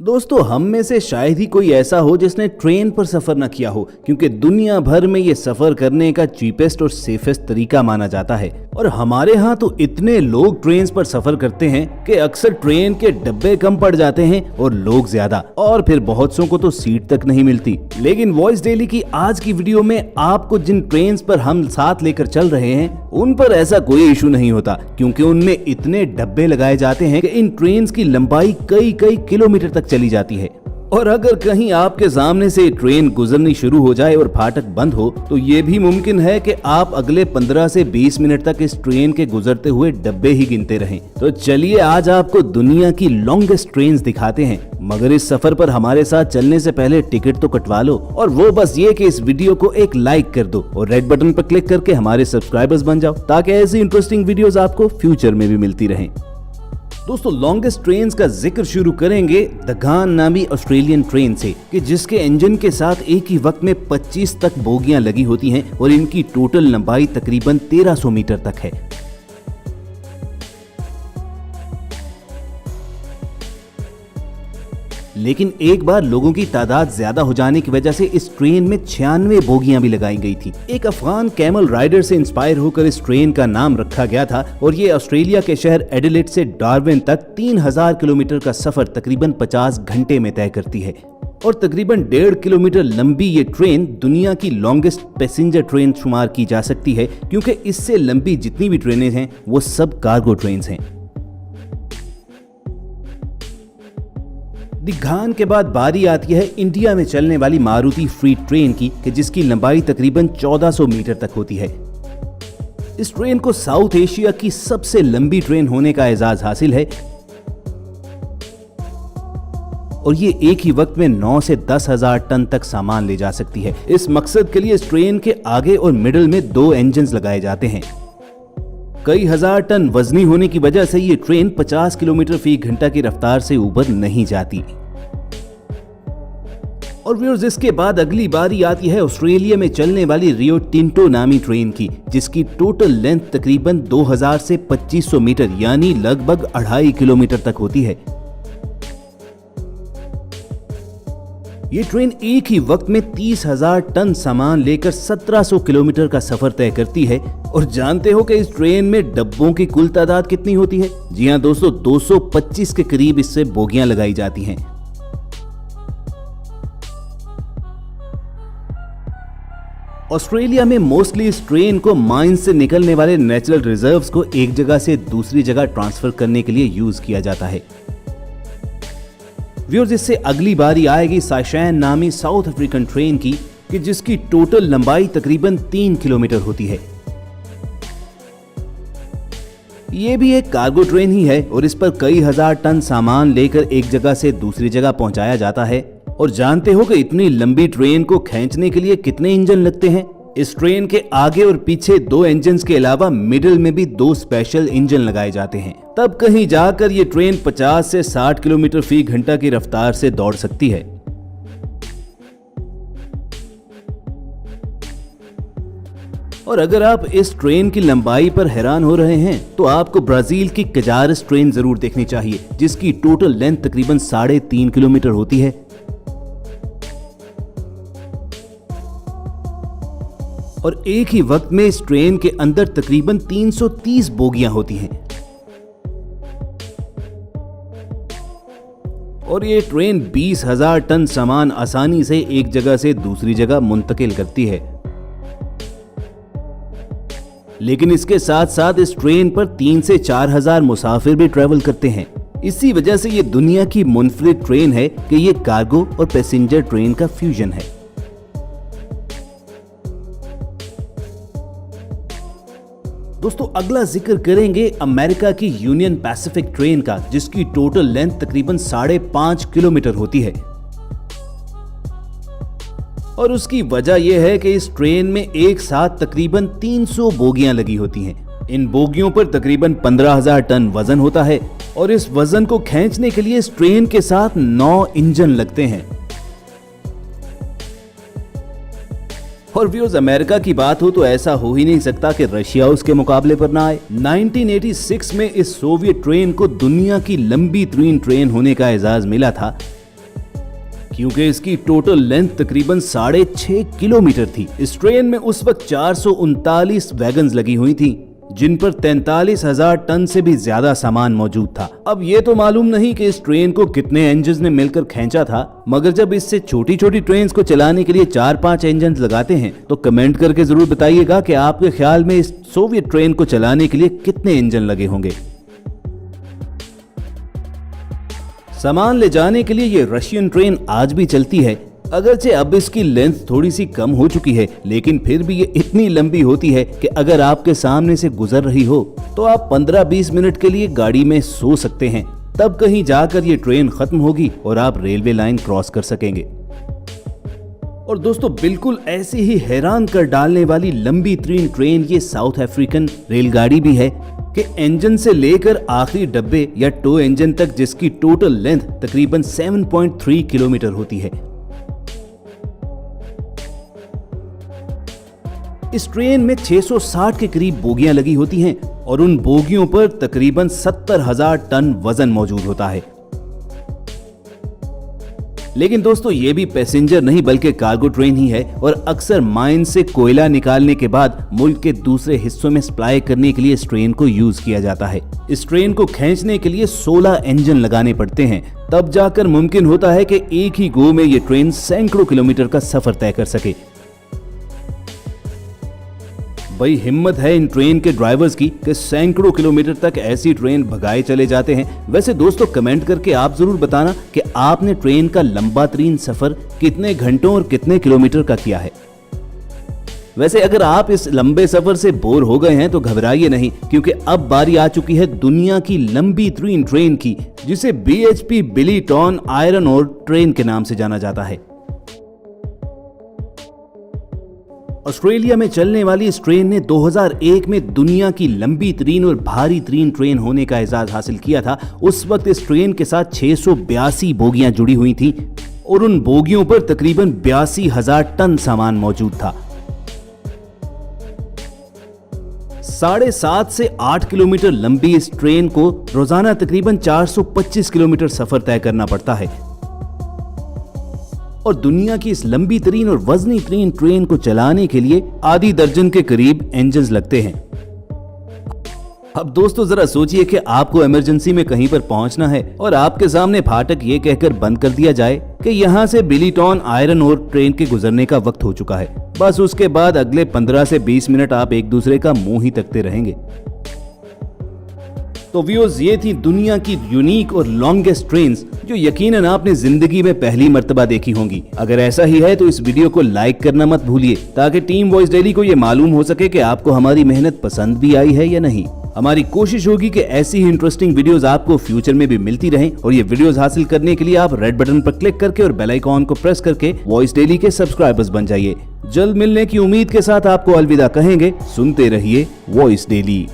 दोस्तों, हम में से शायद ही कोई ऐसा हो जिसने ट्रेन पर सफर न किया हो, क्योंकि दुनिया भर में ये सफर करने का चीपेस्ट और सेफेस्ट तरीका माना जाता है। और हमारे यहाँ तो इतने लोग ट्रेन पर सफर करते हैं कि अक्सर ट्रेन के डब्बे कम पड़ जाते हैं और लोग ज्यादा, और फिर बहुत सौ को तो सीट तक नहीं मिलती। लेकिन वॉइस डेली की आज की वीडियो में आपको जिन ट्रेन पर हम साथ लेकर चल रहे हैं उन पर ऐसा कोई इशू नहीं होता, क्योंकि उनमें इतने डब्बे लगाए जाते हैं कि इन ट्रेन की लंबाई कई कई किलोमीटर तक चली जाती है। और अगर कहीं आपके सामने से ट्रेन गुजरनी शुरू हो जाए और फाटक बंद हो, तो ये भी मुमकिन है कि आप अगले 15 से 20 मिनट तक इस ट्रेन के गुजरते हुए डब्बे ही गिनते रहें। तो चलिए आज आपको दुनिया की लॉन्गेस्ट ट्रेन दिखाते हैं, मगर इस सफर पर हमारे साथ चलने से पहले टिकट तो कटवा लो, और वो बस ये कि इस वीडियो को एक लाइक कर दो और रेड बटन पर क्लिक करके हमारे सब्सक्राइबर्स बन जाओ, ताकि ऐसी इंटरेस्टिंग वीडियोस आपको फ्यूचर में भी मिलती रहें। दोस्तों, लॉन्गेस्ट ट्रेन का जिक्र शुरू करेंगे द गान नामी ऑस्ट्रेलियन ट्रेन से, कि जिसके इंजन के साथ एक ही वक्त में 25 तक बोगियां लगी होती हैं और इनकी टोटल लंबाई तकरीबन 1300 मीटर तक है। लेकिन एक बार लोगों की तादाद ज्यादा हो जाने की वजह से इस ट्रेन में 96 बोगियां भी लगाई गई थी। एक अफगान कैमल राइडर से इंस्पायर होकर इस ट्रेन का नाम रखा गया था, और ये ऑस्ट्रेलिया के शहर एडिलेड से डार्विन तक 3000 किलोमीटर का सफर तकरीबन 50 घंटे में तय करती है। और तकरीबन 1.5 किलोमीटर लंबी ये ट्रेन दुनिया की लॉन्गेस्ट पैसेंजर ट्रेन शुमार की जा सकती है, क्योंकि इससे लंबी जितनी भी ट्रेनें हैं वो सब कार्गो ट्रेन हैं। दिघान के बाद बारी आती है इंडिया में चलने वाली मारुति फ्रीट ट्रेन की, कि जिसकी लंबाई तकरीबन 1400 मीटर तक होती है। इस ट्रेन को साउथ एशिया की सबसे लंबी ट्रेन होने का एजाज हासिल है, और ये एक ही वक्त में 9 से 10,000 टन तक सामान ले जा सकती है। इस मकसद के लिए इस ट्रेन के आगे और मिडिल में 2 इंजन लगाए जाते हैं। कई हजार टन वजनी होने की वजह से ये ट्रेन 50 किलोमीटर फी घंटा की रफ्तार से ऊपर नहीं जाती। और व्यूअर्स, इसके बाद अगली बारी आती है ऑस्ट्रेलिया में चलने वाली रियो टिंटो नामी ट्रेन की, जिसकी टोटल लेंथ तकरीबन 2000 से 2500 मीटर यानी लगभग 2.5 किलोमीटर तक होती है। ये ट्रेन एक ही वक्त में 30,000 टन सामान लेकर 1700 किलोमीटर का सफर तय करती है। और जानते हो कि इस ट्रेन में डब्बों की कुल तादाद कितनी होती है? जी हां दोस्तों, 225 के करीब इससे बोगियां लगाई जाती हैं। ऑस्ट्रेलिया में मोस्टली इस ट्रेन को माइंस से निकलने वाले नेचुरल रिजर्व्स को एक जगह से दूसरी जगह ट्रांसफर करने के लिए यूज किया जाता है। व्यूअर्स, इससे अगली बारी आएगी साइशैन नामी साउथ अफ्रीकन ट्रेन की, कि जिसकी टोटल लंबाई तकरीबन 3 किलोमीटर होती है। ये भी एक कार्गो ट्रेन ही है, और इस पर कई हजार टन सामान लेकर एक जगह से दूसरी जगह पहुंचाया जाता है। और जानते हो कि इतनी लंबी ट्रेन को खींचने के लिए कितने इंजन लगते हैं? इस ट्रेन के आगे और पीछे 2 इंजन के अलावा मिडिल में भी 2 स्पेशल इंजन लगाए जाते हैं। तब कहीं जाकर ये ट्रेन 50 से 60 किलोमीटर फी घंटा की रफ्तार से दौड़ सकती है। और अगर आप इस ट्रेन की लंबाई पर हैरान हो रहे हैं, तो आपको ब्राजील की कजारस ट्रेन जरूर देखनी चाहिए, जिसकी टोटल लेंथ तकरीबन 3.5 किलोमीटर होती है। और एक ही वक्त में इस ट्रेन के अंदर तकरीबन 330 बोगियां होती हैं। और ये ट्रेन 20,000 टन सामान आसानी से एक जगह से दूसरी जगह मुंतकिल करती है। लेकिन इसके साथ साथ इस ट्रेन पर 3 से 4,000 मुसाफिर भी ट्रेवल करते हैं। इसी वजह से ये दुनिया की मुनफरिद ट्रेन है कि ये कार्गो और पैसेंजर ट्रेन का फ्यूजन है। दोस्तों, अगला जिक्र करेंगे अमेरिका की यूनियन पैसिफिक ट्रेन का, जिसकी टोटल लेंथ तकरीबन 5.5 किलोमीटर होती है। और उसकी वजह यह है कि इस ट्रेन में एक साथ तकरीबन 300 बोगियां लगी होती हैं। इन बोगियों पर तकरीबन 15,000 टन वजन होता है, और इस वजन को खींचने के लिए इस ट्रेन के साथ 9 इंजन लगते हैं। और व्यूअर्स, अमेरिका की बात हो तो ऐसा हो ही नहीं सकता कि रशिया उसके मुकाबले पर ना आए। 1986 में इस सोवियत ट्रेन को दुनिया की लंबी तरीन ट्रेन होने का एजाज मिला था, क्योंकि इसकी टोटल लेंथ तकरीबन 6.5 किलोमीटर थी। इस ट्रेन में उस वक्त 439 वैगन्स लगी हुई थी, जिन पर 43,000 टन से भी ज्यादा सामान मौजूद था। अब ये तो मालूम नहीं कि इस ट्रेन को कितने इंजन ने मिलकर खींचा था, मगर जब इससे छोटी छोटी ट्रेन को चलाने के लिए 4-5 इंजन लगाते हैं तो कमेंट करके जरूर बताइएगा कि आपके ख्याल में इस सोवियत ट्रेन को चलाने के लिए कितने इंजन लगे होंगे। सामान ले जाने के लिए ये रशियन ट्रेन आज भी चलती है। अगरचे अब इसकी लेंथ थोड़ी सी कम हो चुकी है, लेकिन फिर भी ये इतनी लंबी होती है कि अगर आपके सामने से गुजर रही हो तो आप 15-20 मिनट के लिए गाड़ी में सो सकते हैं। तब कहीं जाकर ये ट्रेन खत्म होगी और आप रेलवे लाइन क्रॉस कर सकेंगे। और दोस्तों, बिल्कुल ऐसी ही हैरान कर डालने वाली लंबी तरीन ट्रेन ये साउथ अफ्रीकन रेलगाड़ी भी है कि इंजन से लेकर आखिरी डब्बे या टो इंजन तक, जिसकी टोटल लेंथ तकरीबन 7.3 किलोमीटर होती है। इस ट्रेन में 660 के करीब बोगियां लगी होती हैं और उन बोगियों पर तकरीबन 70,000 टन वजन मौजूद होता है। लेकिन दोस्तों, ये भी पैसेंजर नहीं बल्कि कार्गो ट्रेन ही है और अक्सर माइन से कोयला निकालने के बाद मुल्क के दूसरे हिस्सों में सप्लाई करने के लिए इस ट्रेन को यूज किया जाता है। इस ट्रेन को खींचने के लिए 16 इंजन लगाने पड़ते हैं, तब जाकर मुमकिन होता है कि एक ही गो में ये ट्रेन सैकड़ों किलोमीटर का सफर तय कर सके। भाई, हिम्मत है इन ट्रेन के ड्राइवर्स की कि सैकड़ों किलोमीटर तक ऐसी ट्रेन भगाए चले जाते हैं। वैसे दोस्तों, कमेंट करके आप जरूर बताना कि आपने ट्रेन का लंबा तरीन सफर कितने घंटों और कितने किलोमीटर का किया है। वैसे अगर आप इस लंबे सफर से बोर हो गए हैं तो घबराइए नहीं, क्योंकि अब बारी आ चुकी है दुनिया की लंबी तरीन ट्रेन की, जिसे BHP बिलीटॉन आयरन ओर ट्रेन के नाम से जाना जाता है। ऑस्ट्रेलिया में चलने वाली इस ट्रेन ने 2001 में दुनिया की लंबी तरीन और भारी तरीन ट्रेन होने का एजाज हासिल किया था। उस वक्त इस ट्रेन के साथ 682 बोगियां जुड़ी हुई थी और उन बोगियों पर तकरीबन 82,000 टन सामान मौजूद था। 7.5 से 8 किलोमीटर लंबी इस ट्रेन को रोजाना तकरीबन 425 किलोमीटर सफर तय करना पड़ता है और दुनिया की इस लंबी तरीन और वजनी तरीन ट्रेन को चलाने के लिए आधी दर्जन के करीब इंजन लगते हैं। अब दोस्तों, जरा सोचिए कि आपको इमरजेंसी में कहीं पर पहुंचना है और आपके सामने फाटक ये कहकर बंद कर दिया जाए कि यहाँ से बिलीटॉन आयरन ओर ट्रेन के गुजरने का वक्त हो चुका है। बस उसके बाद अगले 15 से 20 मिनट आप एक दूसरे का मुंह ही तकते रहेंगे। तो व्यूअर्स, ये थी दुनिया की यूनिक और लॉन्गेस्ट ट्रेन्स जो यकीनन आपने जिंदगी में पहली मर्तबा देखी होंगी। अगर ऐसा ही है तो इस वीडियो को लाइक करना मत भूलिए, ताकि टीम वॉइस डेली को ये मालूम हो सके कि आपको हमारी मेहनत पसंद भी आई है या नहीं। हमारी कोशिश होगी कि ऐसी ही इंटरेस्टिंग वीडियोस आपको फ्यूचर में भी मिलती रहें और ये वीडियोस हासिल करने के लिए आप रेड बटन पर क्लिक करके और बेल आइकॉन को प्रेस करके वॉइस डेली के सब्सक्राइबर्स बन जाइए। जल्द मिलने की उम्मीद के साथ आपको अलविदा कहेंगे। सुनते रहिए वॉइस डेली।